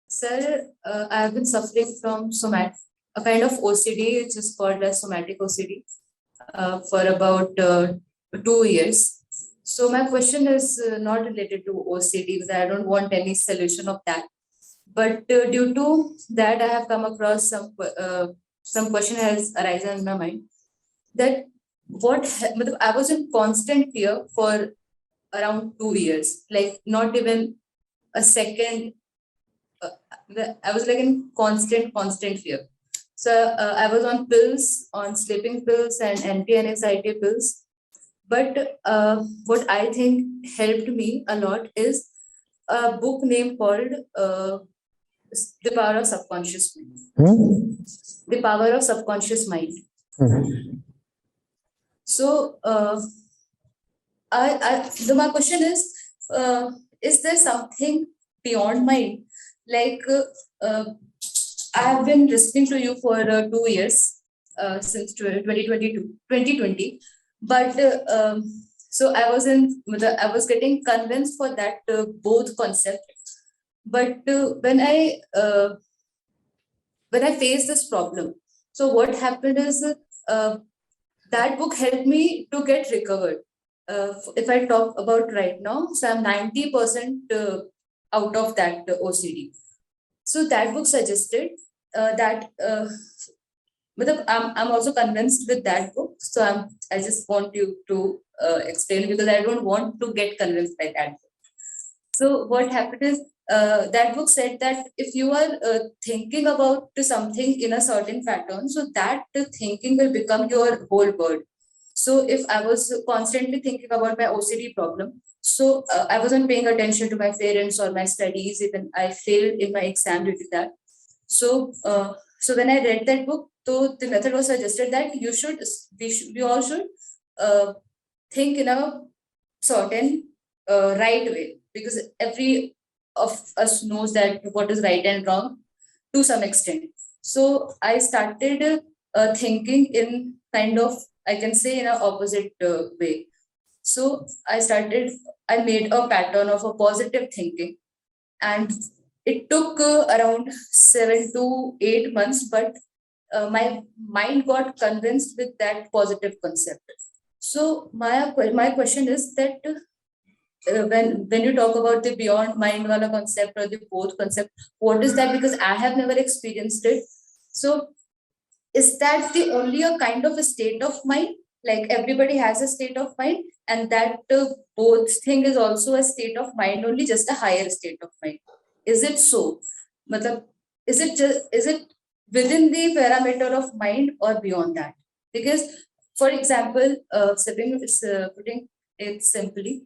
Sir, I have been suffering from a kind of OCD, which is called as somatic OCD, for about 2 years. So my question is not related to OCD because I don't want any solution of that. But due to that, I have come across some question has arisen in my mind that matlab, I was in constant fear for around 2 years, like not even a second uh, I was like in constant fear. So I was on pills, on sleeping pills and anti-anxiety pills. But what I think helped me a lot is a book name called The Power of Subconscious Mind. The Power of Subconscious Mind. So my question is there something beyond mind? Like I have been listening to you for 2 years, since 2020. But so I was getting convinced for that both concept. But when I faced this problem, so what happened is that book helped me to get recovered. If I talk about right now, so I'm 90% out of that OCD. So that book suggested that I'm also convinced with that book. So I just want you to explain because I don't want to get convinced by that book. So what happened is that book said that if you are thinking about something in a certain pattern, so that thinking will become your whole world. So if I was constantly thinking about my OCD problem, so I wasn't paying attention to my parents or my studies. Even I failed in my exam due to that. So when I read that book, so the method was suggested that we all should think in a certain right way, because every of us knows that what is right and wrong to some extent. So I started thinking in kind of, I can say, in an opposite way. So I made a pattern of a positive thinking, and it took around 7 to 8 months, but my mind got convinced with that positive concept. So my question is that when you talk about the beyond mind wala concept or the both concept, what is that? Because I have never experienced it. So is that the only a kind of a state of mind? Like everybody has a state of mind, and that both thing is also a state of mind, only just a higher state of mind. Is it so? Matlab, is it within the parameter of mind or beyond that? Because, for example, putting it simply,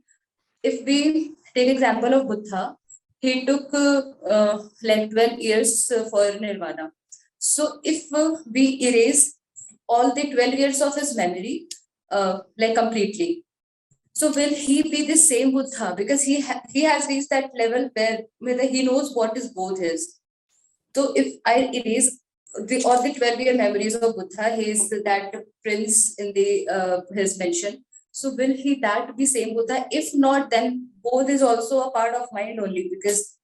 if we take example of Buddha, he took like 12 years for nirvana. So if we erase all the 12 years of his memory, like completely, so will he be the same Buddha? Because he has reached that level where he knows what is both is. So if I erase all the 12-year memories of Buddha, he is that prince in the his mention. So will he that be same Buddha? If not, then both is also a part of mind only, because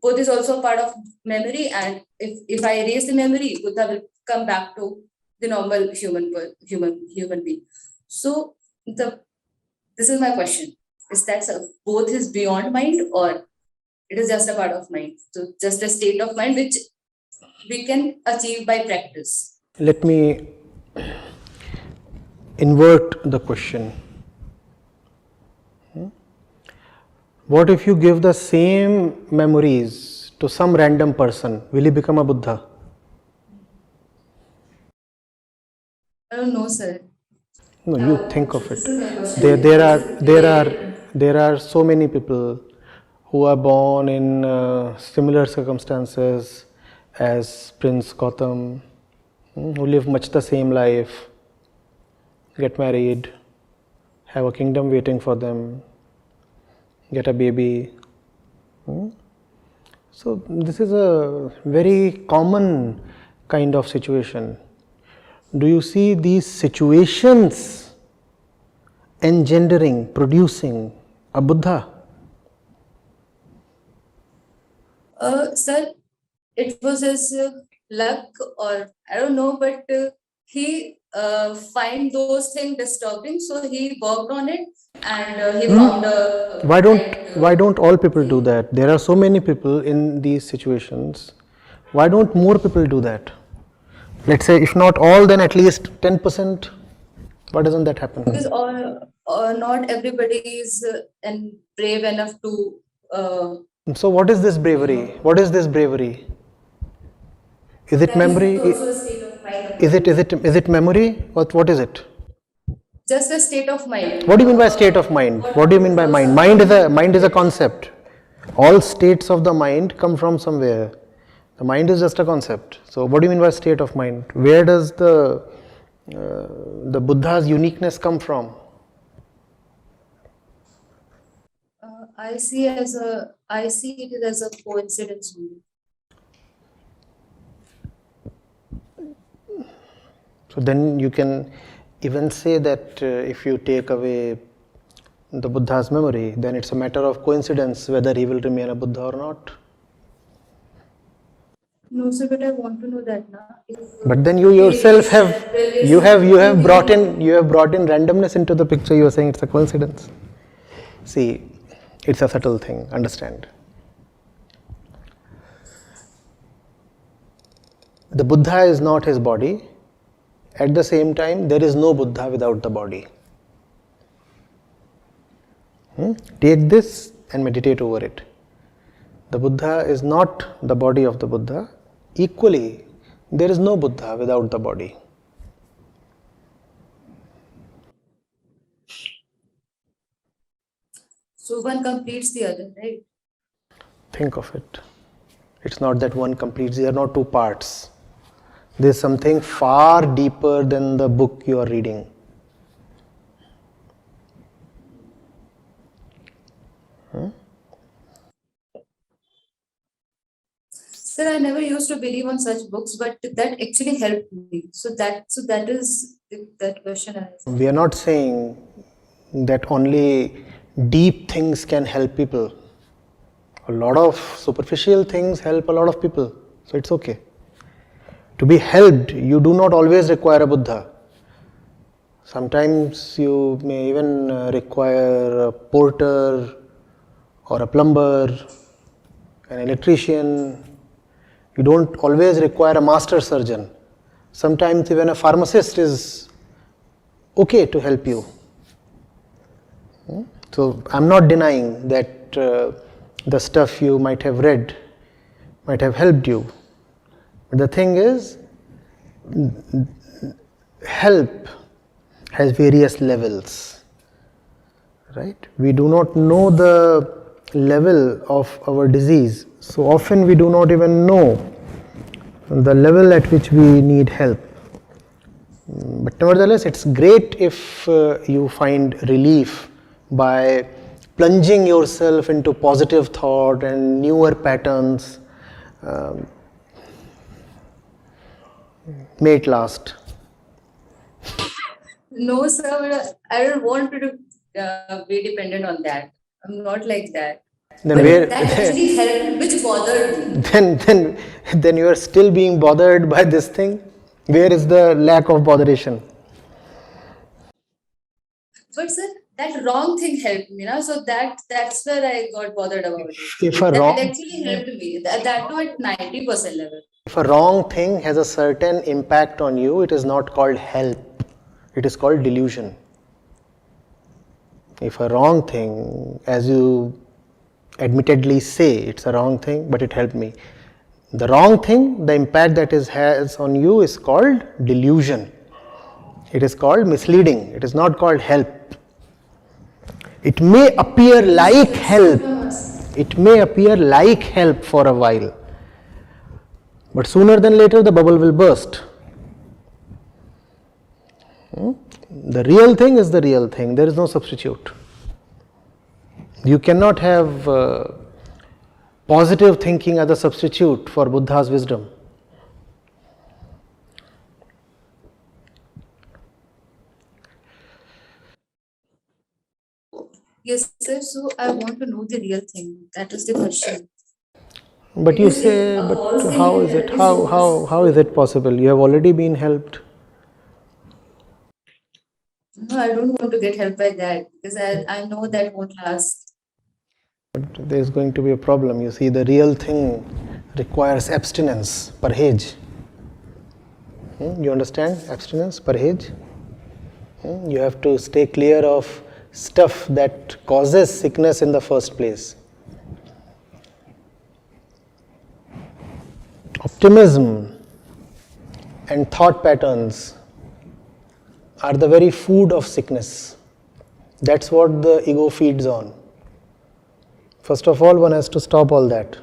both is also a part of memory. And if I erase the memory, Buddha will come back to the normal human being. So this is my question: is that both is beyond mind, or it is just a part of mind? So just a state of mind which we can achieve by practice. Let me invert the question. What if you give the same memories to some random person? Will he become a Buddha? I don't know, sir. No, you think of it. This is my question. There are so many people who are born in similar circumstances as Prince Gautam, who live much the same life, get married, have a kingdom waiting for them, get a baby. So this is a very common kind of situation. Do you see these situations engendering, producing a Buddha? Sir, it was his luck, or I don't know, but he find those things disturbing, so he worked on it, and he found a Why don't right. why don't all people do that? There are so many people in these situations. Why don't more people do that? Let's say if not all, then at least 10%. Why doesn't that happen? Because not everybody is and brave enough to. So what is this bravery? What is this bravery? Is it That is memory? also a state of mind. Is it memory? What is it? Just a state of mind. What do you mean by state of mind? What do you mean by mind? Mind is a concept. All states of the mind come from somewhere. The mind is just a concept. So what do you mean by state of mind? Where does the Buddha's uniqueness come from? I see it as a coincidence only. So then you can even say that if you take away the Buddha's memory, then it's a matter of coincidence whether he will remain a Buddha or not. No, sir, but I want to know that now. But then you yourself have brought in randomness into the picture. You are saying it's a coincidence. See, it's a subtle thing. Understand? The Buddha is not his body. At the same time, there is no Buddha without the body. Take this and meditate over it. The Buddha is not the body of the Buddha. Equally, there is no Buddha without the body. So one completes the other, right? Think of it. It's not that one completes, they are not two parts. There's something far deeper than the book you are reading. Sir, I never used to believe on such books, but that actually helped me. So that is that question I asked. We are not saying that only deep things can help people. A lot of superficial things help a lot of people. So it's okay. To be helped, you do not always require a Buddha. Sometimes you may even require a porter or a plumber, an electrician. You don't always require a master surgeon. Sometimes even a pharmacist is okay to help you. So I'm not denying that the stuff you might have read might have helped you. But the thing is, help has various levels, right? We do not know the level of our disease. So often we do not even know the level at which we need help. But nevertheless, it's great if you find relief by plunging yourself into positive thought and newer patterns. May it last. No, sir, I don't want to be dependent on that. I'm not like that. Then But where that actually helped, which bothered me. then you are still being bothered by this thing? Where is the lack of botheration? But sir, that wrong thing helped me, na? So that's where I got bothered about it. If a That wrong actually helped me. That too at 90% level. if a wrong thing has a certain impact on you, it is not called help. It is called delusion. If a wrong thing, as you admittedly say, it's a wrong thing, but it helped me. The wrong thing, the impact that it has on you is called delusion. It is called misleading. It is not called help. It may appear like help. It may appear like help for a while. But sooner than later the bubble will burst. The real thing is the real thing. There is no substitute. You cannot have positive thinking as a substitute for Buddha's wisdom. Yes, sir. So I want to know the real thing. That is the question. But you Because if say, a but false thing how can is it? help you so much. How is it possible? You have already been helped. No, I don't want to get help by that because I know that won't last. But there's going to be a problem. You see, the real thing requires abstinence, parhej. You understand abstinence, parhej? You have to stay clear of stuff that causes sickness in the first place. Optimism and thought patterns are the very food of sickness. That's what the ego feeds on. First of all, one has to stop all that.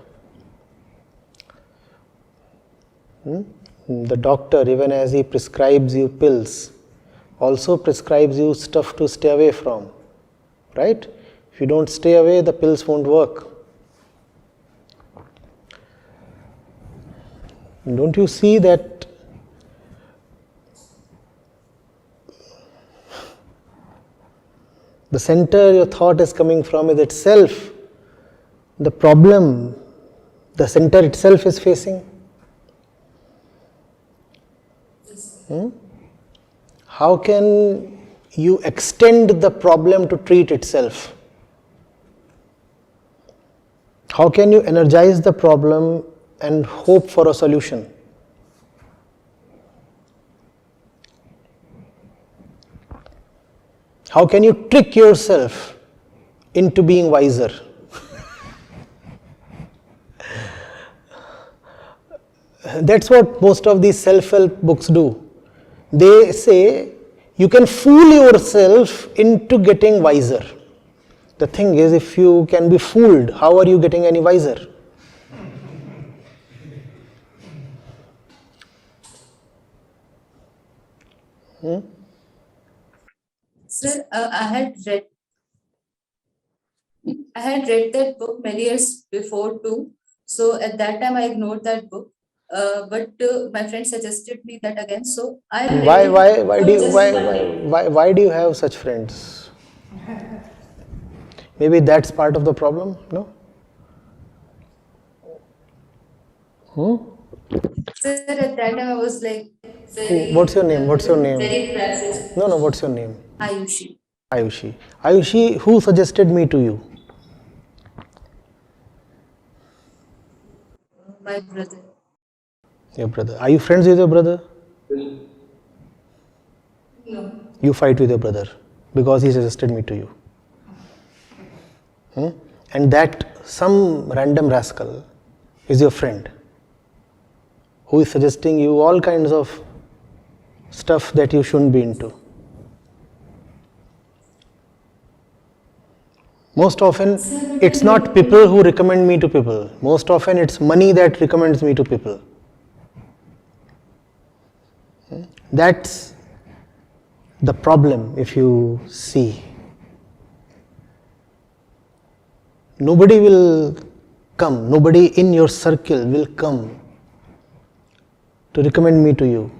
The doctor, even as he prescribes you pills, also prescribes you stuff to stay away from. Right? If you don't stay away, the pills won't work. Don't you see that the center your thought is coming from is itself the problem the center itself is facing? How can you extend the problem to treat itself? How can you energize the problem and hope for a solution? How can you trick yourself into being wiser? That's what most of these self-help books do. They say you can fool yourself into getting wiser. The thing is, if you can be fooled, how are you getting any wiser? Sir, I had read that book many years before too. So at that time I ignored that book. But my friend suggested me that again. So I read it Why for do you, just one day. why do you have such friends? Maybe that's part of the problem, no? Sir, at that time I was like very, What's your name? What's your name? very passive. No, what's your name? Ayushi, Ayushi. Ayushi, who suggested me to you? my brother. Your brother. Are you friends with your brother? No. You fight with your brother because he suggested me to you. And that some random rascal is your friend who is suggesting you all kinds of stuff that you shouldn't be into. Most often, it's not people who recommend me to people. Most often, it's money that recommends me to people. That's the problem, if you see. Nobody will come, nobody in your circle will come to recommend me to you.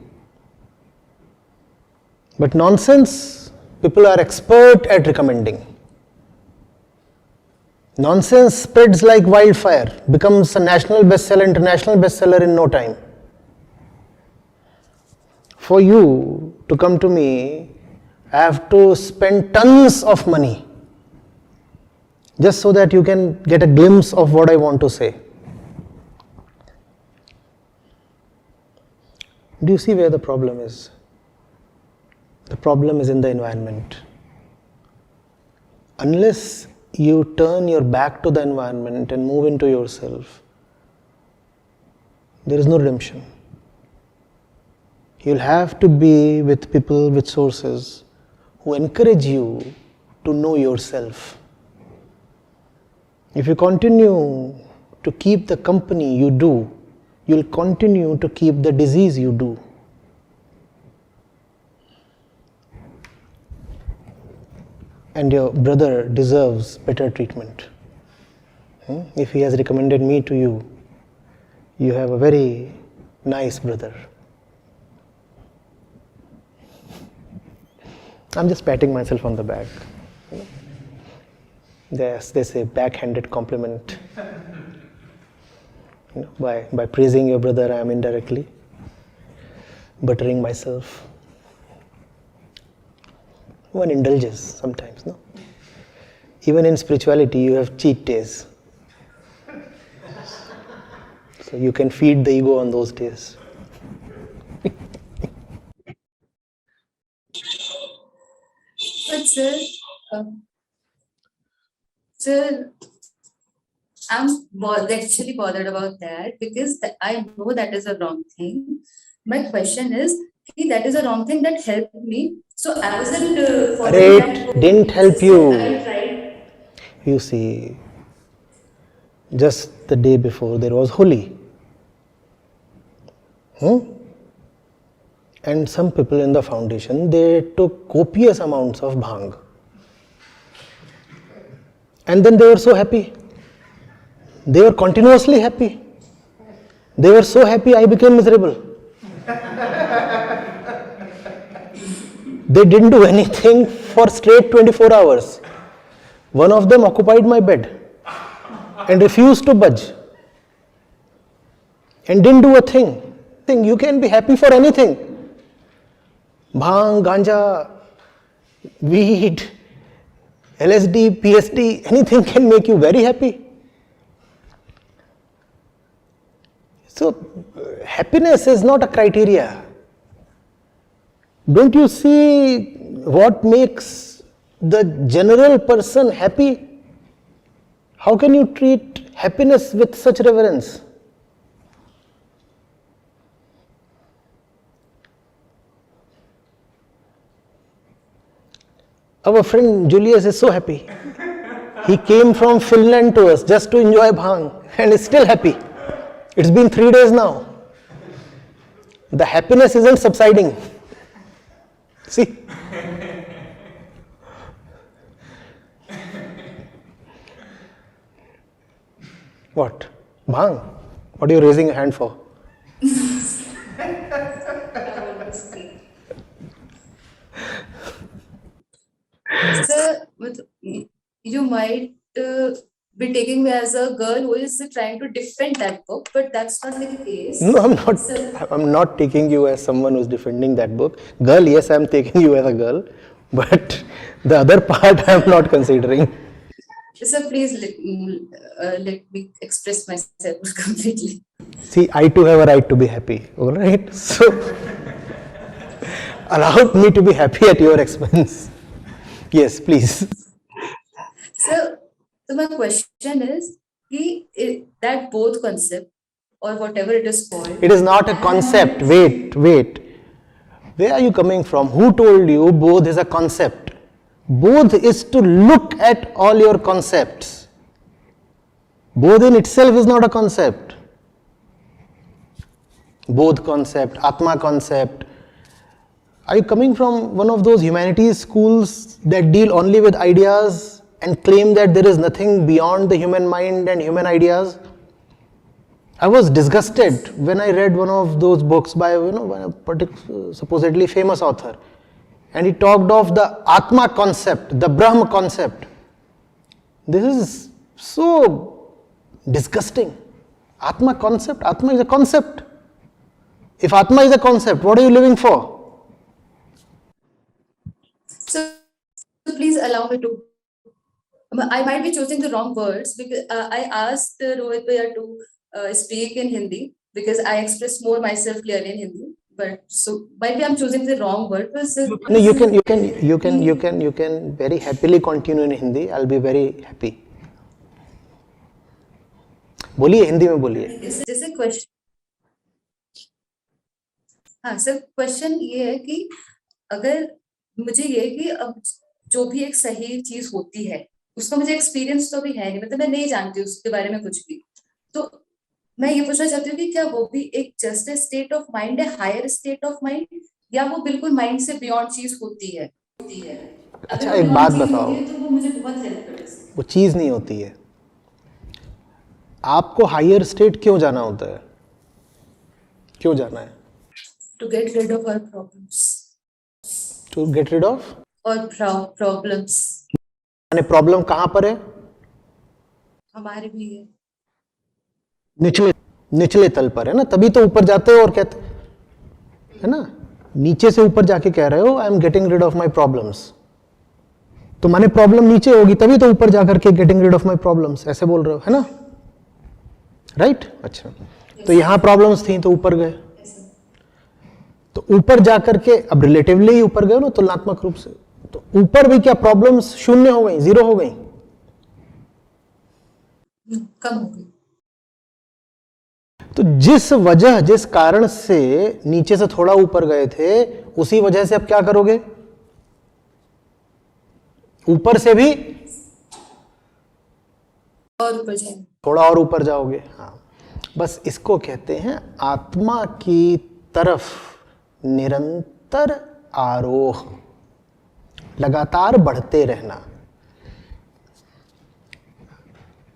But nonsense, people are expert at recommending. Nonsense spreads like wildfire, becomes a national bestseller, international bestseller in no time. For you to come to me, I have to spend tons of money just so that you can get a glimpse of what I want to say. Do you see where the problem is? The problem is in the environment. Unless you turn your back to the environment and move into yourself, there is no redemption. You'll have to be with people, with sources who encourage you to know yourself. If you continue to keep the company you do, you'll continue to keep the disease you do. And your brother deserves better treatment. If he has recommended me to you, you have a very nice brother. I'm just patting myself on the back. Yes, they say backhanded compliment. By praising your brother, I am indirectly buttering myself. One indulges sometimes, no? Even in spirituality, you have cheat days. So you can feed the ego on those days. But sir, I'm actually bothered about that because I know that is a wrong thing. My question is, that is a wrong thing that helped me. So I wasn't following that. It didn't help you. I tried. You see, just the day before there was Holi. And some people in the foundation, they took copious amounts of bhang. And then they were so happy. They were continuously happy. They were so happy, I became miserable. They didn't do anything for straight 24 hours. One of them occupied my bed and refused to budge and didn't do a thing. You can be happy for anything. Bhang, ganja, weed, LSD, PSD, anything can make you very happy. So, happiness is not a criteria. Don't you see what makes the general person happy? How can you treat happiness with such reverence? Our friend Julius is so happy. He came from Finland to us just to enjoy bhang and is still happy. It's been 3 days now. The happiness isn't subsiding. See? What? Bhang? What are you raising a hand for? Sir, you might be taking me as a girl who is trying to defend that book, but that's not the case. No, I'm not. So, I'm not taking you as someone who's defending that book. Girl, yes, I'm taking you as a girl, but the other part I'm not considering. Sir, please let me express myself completely. See, I too have a right to be happy, all right? So, allow me to be happy at your expense. Yes, please. So my question is, that both concept or whatever it is called. It is not a concept. Wait. Where are you coming from? Who told you both is a concept? Both is to look at all your concepts. Both in itself is not a concept. Both concept, Atma concept. Are you coming from one of those humanities schools that deal only with ideas and claim that there is nothing beyond the human mind and human ideas? I was disgusted when I read one of those books by a supposedly famous author, and he talked of the Atma concept, the Brahma concept. This is so disgusting. Atma concept? Atma is a concept. If Atma is a concept, what are you living for? So please allow me to. I might be choosing the wrong words because I asked Rohit Bhaiya to speak in Hindi because I express more myself clearly in Hindi. But so maybe I'm choosing the wrong word. No, you can very happily continue in Hindi. I'll be very happy. बोलिए हिंदी में बोलिए. जैसे question. हाँ sir, question ये है कि अगर मुझे ये कि अब जो भी एक सही चीज होती है उसका मुझे एक्सपीरियंस तो भी है नहीं, मतलब मैं नहीं जानती उसके बारे में कुछ भी, तो मैं ये पूछना चाहती हूँ कि क्या वो भी एक जस्ट स्टेट ऑफ माइंड है, हायर स्टेट ऑफ माइंड, या वो बिल्कुल माइंड से बियॉन्ड चीज होती है? अच्छा एक बात बताओ, तो वो मुझे बहुत हेल्प करेगी. वो चीज नहीं होती है. आपको हायर स्टेट क्यों जाना होता है? क्यों जाना है? To get rid of our problems. To get rid of our problems. Problem कहां पर है? हमारे भी है. निचले निचले तल पर, है ना, तभी तो ऊपर जाते हो और कहते, है ना, नीचे से ऊपर जाके कह रहे हो I am getting rid of my problems, तो माने प्रॉब्लम नीचे होगी तभी तो ऊपर जाकर के getting rid of my problems ऐसे बोल रहे हो, है ना, राइट? अच्छा, तो यहां प्रॉब्लम्स थी तो ऊपर गए, तो ऊपर जाकर के अब रिलेटिवली ऊपर गए ना तुलनात्मक रूप से, तो ऊपर भी क्या प्रॉब्लम्स शून्य हो गई, जीरो हो गई? कम हो गई। तो जिस वजह जिस कारण से नीचे से थोड़ा ऊपर गए थे उसी वजह से अब क्या करोगे, ऊपर से भी और ऊपर जाएंगे, थोड़ा और ऊपर जाओगे। हाँ, बस इसको कहते हैं आत्मा की तरफ निरंतर आरोह, लगातार बढ़ते रहना।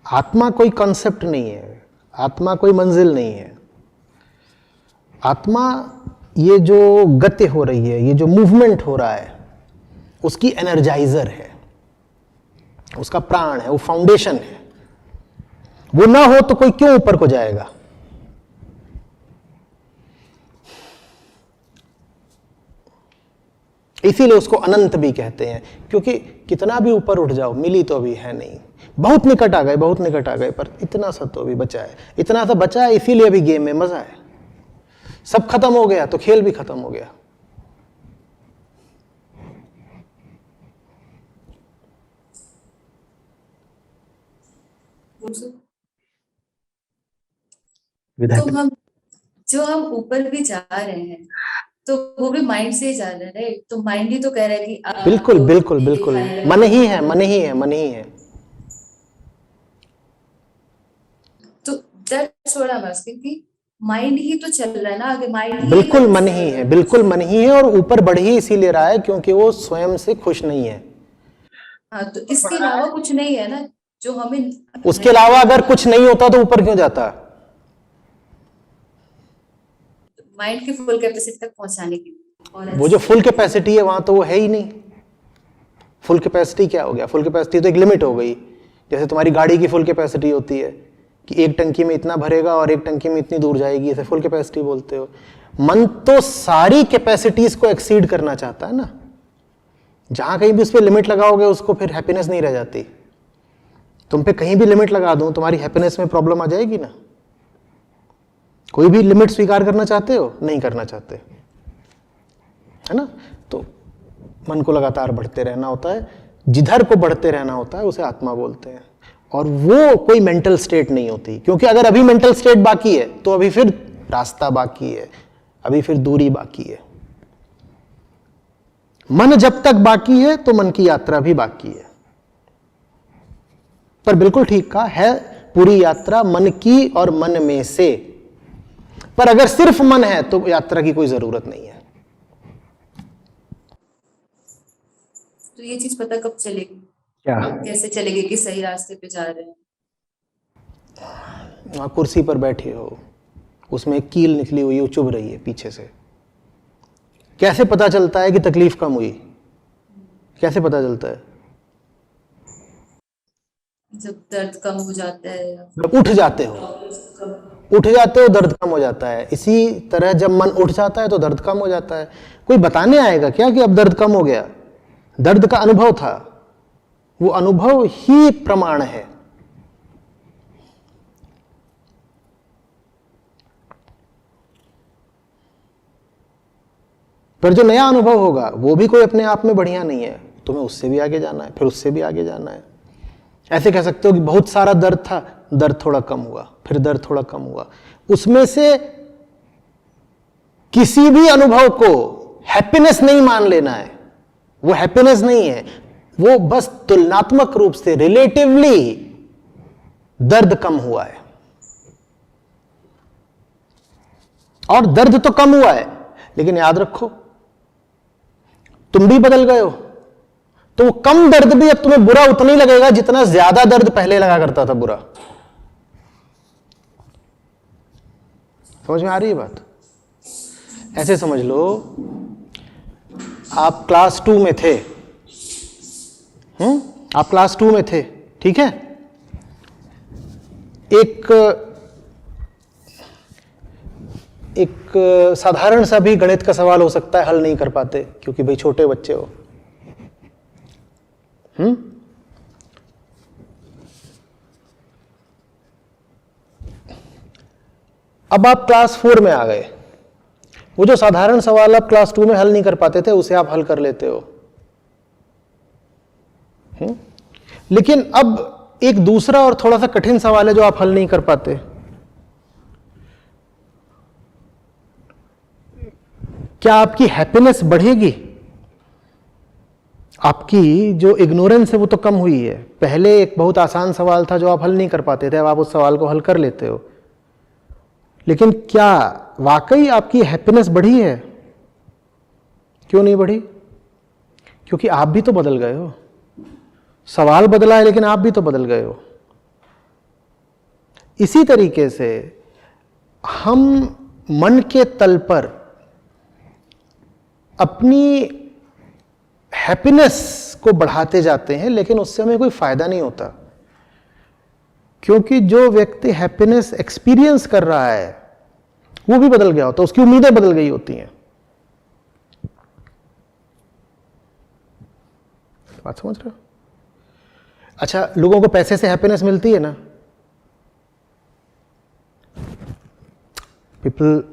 आत्मा कोई कॉन्सेप्ट नहीं है, आत्मा कोई मंजिल नहीं है। आत्मा ये जो गति हो रही है, ये जो मूवमेंट हो रहा है, उसकी एनर्जाइजर है, उसका प्राण है, वो फाउंडेशन है। वो ना हो तो कोई क्यों ऊपर को जाएगा? इसीलिए उसको अनंत भी कहते हैं, क्योंकि कितना भी ऊपर उठ जाओ मिली तो अभी है नहीं, बहुत निकट आ गए, बहुत निकट आ गए, पर इतना सा तो अभी बचा है, इतना सा बचा है, इसीलिए अभी गेम में मजा है। सब खत्म हो गया तो खेल भी खत्म हो गया। तो हम ऊपर भी जा रहे हैं तो वो भी माइंड से ही जा रहे हैं, राइट? तो माइंड ही तो कह रहा है कि बिल्कुल बिल्कुल बिल्कुल, मन ही है, मन ही है, मन ही है। तो that's what I am asking कि माइंड ही तो चल रहा है ना आगे, माइंड ही बिल्कुल मन ही है, बिल्कुल मन ही है, और ऊपर बढ़ ही इसीलिए रहा है क्योंकि वो स्वयं से खुश नहीं है। हाँ, तो इसके अलावा कुछ नहीं है ना जो हमें, उसके अलावा अगर कुछ नहीं होता तो ऊपर क्यों जाता? माइंड की फुल कैपेसिटी तक पहुंचाने के लिए। वो जो फुल कैपेसिटी है वहां तो वो है ही नहीं। फुल कैपेसिटी क्या हो गया? फुल कैपेसिटी तो एक लिमिट हो गई। जैसे तुम्हारी गाड़ी की फुल कैपेसिटी होती है कि एक टंकी में इतना भरेगा और एक टंकी में इतनी दूर जाएगी, इसे फुल कैपेसिटी बोलते हो। मन तो सारी कैपेसिटीज को एक्सीड करना चाहता है ना। जहां कहीं भी उस पर लिमिट लगाओगे उसको फिर हैप्पीनेस नहीं रह जाती। तुम पे कहीं भी लिमिट लगा दूं तुम्हारी हैप्पीनेस में प्रॉब्लम आ जाएगी ना। कोई भी लिमिट स्वीकार करना चाहते हो? नहीं करना चाहते, है ना। तो मन को लगातार बढ़ते रहना होता है, जिधर को बढ़ते रहना होता है उसे आत्मा बोलते हैं। और वो कोई मेंटल स्टेट नहीं होती, क्योंकि अगर अभी मेंटल स्टेट बाकी है तो अभी फिर रास्ता बाकी है, अभी फिर दूरी बाकी है। मन जब तक बाकी है तो मन की यात्रा भी बाकी है। पर बिल्कुल ठीक कहा है, पूरी यात्रा मन की और मन में से। पर अगर सिर्फ मन है तो यात्रा की कोई जरूरत नहीं है। तो ये चीज पता कब चलेगी? क्या? कैसे चलेगी कि सही रास्ते पे जा रहे हैं? वहां कुर्सी पर बैठे हो, उसमें एक कील निकली हुई है, चुभ रही है पीछे से। कैसे पता चलता है कि तकलीफ कम हुई? कैसे पता चलता है? जब दर्द कम हो जाता है, उठ जाते हो, उठ जाते हो, दर्द कम हो जाता है। इसी तरह जब मन उठ जाता है तो दर्द कम हो जाता है। कोई बताने आएगा क्या कि अब दर्द कम हो गया? दर्द का अनुभव था, वो अनुभव ही प्रमाण है। पर जो नया अनुभव होगा वो भी कोई अपने आप में बढ़िया नहीं है, तुम्हें उससे भी आगे जाना है, फिर उससे भी आगे जाना है। ऐसे कह सकते हो कि बहुत सारा दर्द था, दर्द थोड़ा कम हुआ, फिर दर्द थोड़ा कम हुआ। उसमें से किसी भी अनुभव को हैप्पीनेस नहीं मान लेना है, वो हैप्पीनेस नहीं है, वो बस तुलनात्मक रूप से रिलेटिवली दर्द कम हुआ है। और दर्द तो कम हुआ है, लेकिन याद रखो तुम भी बदल गए हो, तो वो कम दर्द भी अब तुम्हें बुरा उतना ही लगेगा जितना ज्यादा दर्द पहले लगा करता था बुरा। समझ में आ रही है बात? ऐसे समझ लो, आप क्लास 2 में थे, आप क्लास 2 में थे, ठीक है। एक एक साधारण सा भी गणित का सवाल हो सकता है, हल नहीं कर पाते क्योंकि भाई छोटे बच्चे हो। अब आप क्लास 4 में आ गए, वो जो साधारण सवाल आप क्लास 2 में हल नहीं कर पाते थे उसे आप हल कर लेते हो। लेकिन अब एक दूसरा और थोड़ा सा कठिन सवाल है जो आप हल नहीं कर पाते। क्या आपकी हैप्पीनेस बढ़ेगी? आपकी जो इग्नोरेंस है वो तो कम हुई है। पहले एक बहुत आसान सवाल था जो आप हल नहीं कर पाते थे, अब आप उस सवाल को हल कर लेते हो। लेकिन क्या वाकई आपकी हैप्पीनेस बढ़ी है? क्यों नहीं बढ़ी? क्योंकि आप भी तो बदल गए हो। सवाल बदला है लेकिन आप भी तो बदल गए हो। इसी तरीके से हम मन के तल पर अपनी हैप्पीनेस को बढ़ाते जाते हैं, लेकिन उससे हमें कोई फायदा नहीं होता। क्योंकि जो व्यक्ति हैप्पीनेस एक्सपीरियंस कर रहा है वो भी बदल गया होता है, उसकी उम्मीदें बदल गई होती हैं। बात समझ रहे हो? अच्छा, लोगों को पैसे से हैप्पीनेस मिलती है ना? People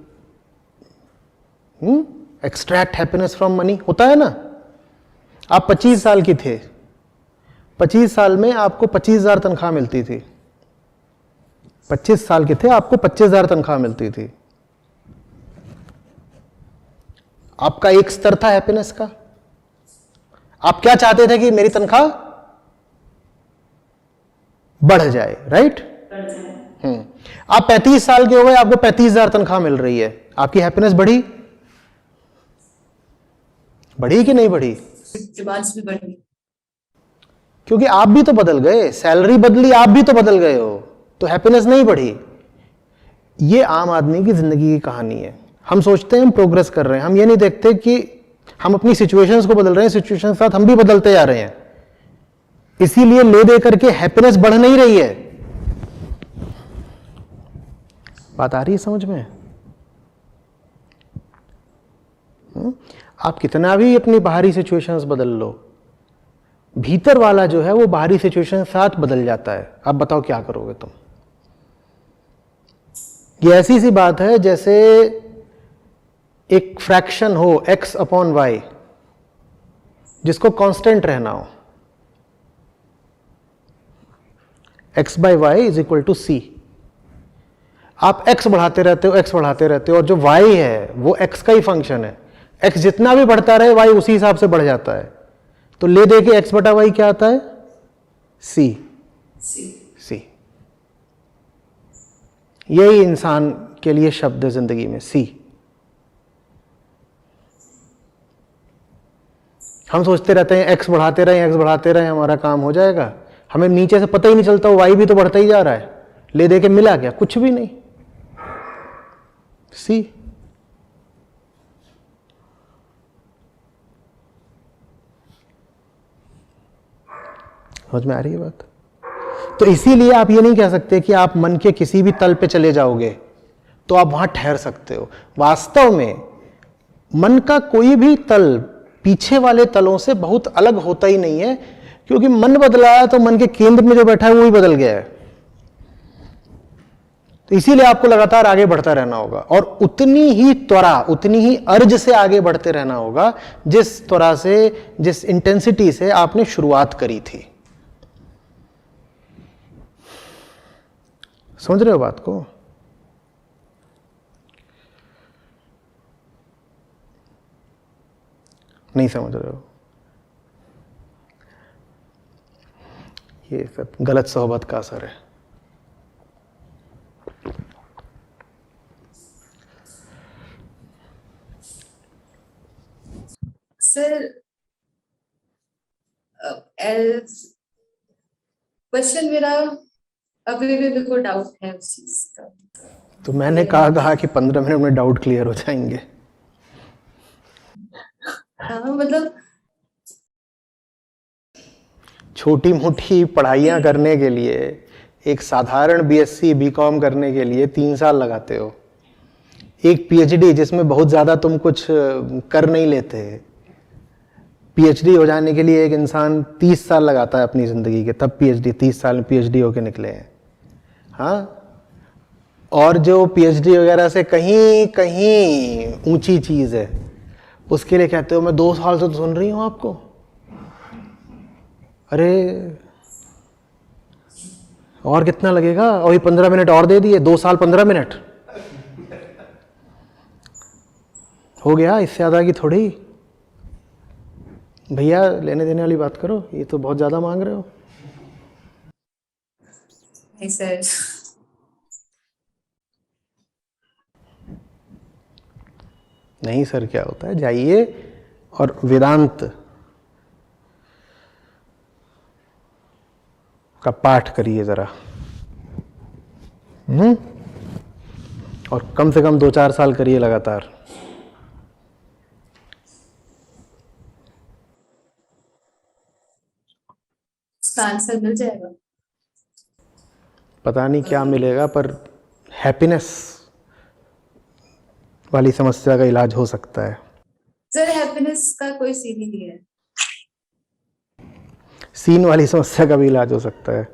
extract happiness from money, होता है ना? आप 25 साल की थे, 25 साल में आपको 25,000 तनख्वाह मिलती थी। 25 साल के थे, आपको 25,000 तनख्वाह मिलती थी। आपका एक स्तर था हैप्पीनेस का। आप क्या चाहते थे? कि मेरी तनख्वाह बढ़ जाए, राइट? आप 35 साल के हो गए, आपको 35,000 तनख्वाह मिल रही है, आपकी हैप्पीनेस बढ़ी? बढ़ी कि नहीं बढ़ी? डिमांड्स भी बढ़ी, क्योंकि आप भी तो बदल गए, सैलरी बदली, आप भी तो बदल गए हो, तो हैप्पीनेस नहीं बढ़ी। ये आम आदमी की जिंदगी की कहानी है। हम सोचते हैं हम प्रोग्रेस कर रहे हैं, हम ये नहीं देखते कि हम अपनी सिचुएशंस को बदल रहे हैं, सिचुएशन के साथ हम भी बदलते जा रहे हैं। इसीलिए ले दे करके हैप्पीनेस बढ़ नहीं रही है। बात आ रही है समझ में? आप कितना भी अपनी बाहरी सिचुएशंस बदल लो, भीतर वाला जो है वो बाहरी सिचुएशन के साथ बदल जाता है। अब बताओ क्या करोगे तुम? ये ऐसी सी बात है जैसे एक फ्रैक्शन हो x अपॉन वाई, जिसको कांस्टेंट रहना हो। x by y is equal to c. आप x बढ़ाते रहते हो, x बढ़ाते रहते हो, और जो y है वो x का ही फंक्शन है। x जितना भी बढ़ता रहे y उसी हिसाब से बढ़ जाता है। तो ले दे के x बटा वाई क्या आता है? c। यही इंसान के लिए शब्द है जिंदगी में, c। हम सोचते रहते हैं x बढ़ाते रहे हमारा काम हो जाएगा। हमें नीचे से पता ही नहीं चलता y भी तो बढ़ता ही जा रहा है। ले दे के मिला क्या? कुछ भी नहीं, c। समझ में आ रही है बात? तो इसीलिए आप ये नहीं कह सकते कि आप मन के किसी भी तल पे चले जाओगे तो आप वहां ठहर सकते हो। वास्तव में मन का कोई भी तल पीछे वाले तलों से बहुत अलग होता ही नहीं है, क्योंकि मन बदला है तो मन के केंद्र में जो बैठा है वो ही बदल गया है। तो इसीलिए आपको लगातार आगे बढ़ता रहना होगा, और उतनी ही त्वरा, उतनी ही अर्ज से आगे बढ़ते रहना होगा जिस त्वरा से, जिस इंटेंसिटी से आपने शुरुआत करी थी। समझ रहे हो बात को? नहीं समझ रहे हो? ये सब गलत सोहबत का असर है। सर क्वेश्चन मेरा अभी भी मेरे को डाउट है उस चीज का। तो मैंने कहा कि 15 मिनट में डाउट क्लियर हो जाएंगे। हाँ, मतलब छोटी मोटी पढ़ाइयाँ करने के लिए, एक साधारण बीएससी बीकॉम करने के लिए 3 साल लगाते हो। एक पीएचडी जिसमें बहुत ज़्यादा तुम कुछ कर नहीं लेते। पीएचडी हो जाने के लिए एक इंसान 30 साल लगाता है अपनी ज़िंदगी के, तब पीएचडी 30 साल में पीएचडी होके निकले हैं। हाँ, और जो पीएचडी वगैरह से कहीं कहीं ऊंची चीज़ है, उसके लिए कहते हो मैं 2 साल से तो सुन रही हूँ आपको। अरे और कितना लगेगा? और ये 15 मिनट और दे दिए, 2 साल 15 मिनट हो गया, इससे ज़्यादा की थोड़ी। भैया लेने देने वाली बात करो, ये तो बहुत ज़्यादा मांग रहे हो। नहीं सर। नहीं सर क्या होता है, जाइए और वेदांत का पाठ करिए ज़रा, और कम से कम 2-4 साल करिए लगातार। उसका आंसर मिल जाएगा। पता नहीं क्या मिलेगा, पर हैप्पीनेस वाली समस्या का इलाज हो सकता है। सर हैप्पीनेस का कोई सीन ही नहीं है। सीन वाली समस्या का भी इलाज हो सकता है।